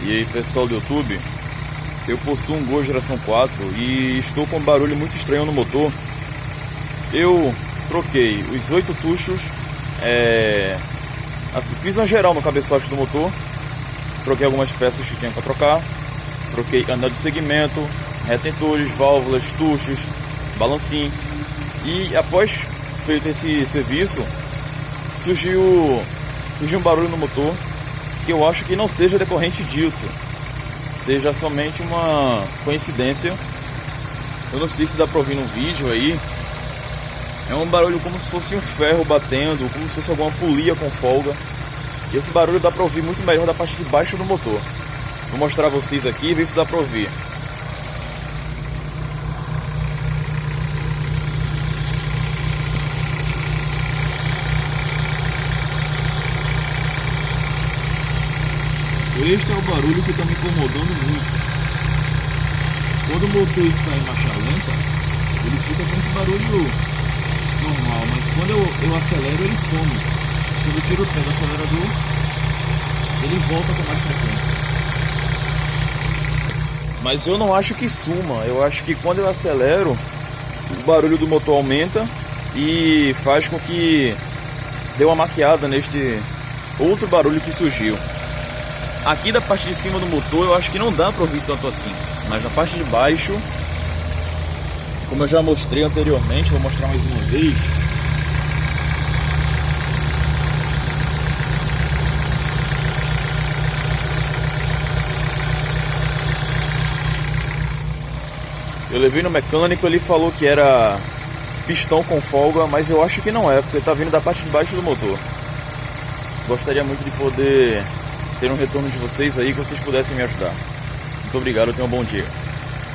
E aí, pessoal do YouTube, eu possuo um Gol geração 4 e estou com um barulho muito estranho no motor. Eu troquei os 8 tuchos, assim, fiz uma geral no cabeçote do motor, troquei algumas peças que tinha para trocar, troquei anel de segmento, retentores, válvulas, tuchos, balancinho. E após feito esse serviço, surgiu um barulho no motor que eu acho que não seja decorrente disso, seja somente uma coincidência. Eu não sei se dá pra ouvir no vídeo aí. É um barulho como se fosse um ferro batendo, como se fosse alguma polia com folga. E esse barulho dá pra ouvir muito melhor da parte de baixo do motor. Vou mostrar a vocês aqui e ver se dá pra ouvir. Este é o barulho que está me incomodando muito. Quando o motor está em marcha lenta, ele fica com esse barulho normal, mas quando eu acelero, ele some. Quando eu tiro o pé do acelerador, ele volta com mais frequência. Mas eu não acho que suma. Eu acho que quando eu acelero, o barulho do motor aumenta e faz com que dê uma maquiada neste outro barulho que surgiu. Aqui da parte de cima do motor eu acho que não dá para ouvir tanto assim, mas na parte de baixo, como eu já mostrei anteriormente, vou mostrar mais uma vez. Eu levei no mecânico, ele falou que era pistão com folga, mas eu acho que não é, porque está vindo da parte de baixo do motor. Gostaria muito de poder ter um retorno de vocês aí, que vocês pudessem me ajudar. Muito obrigado, tenham um bom dia.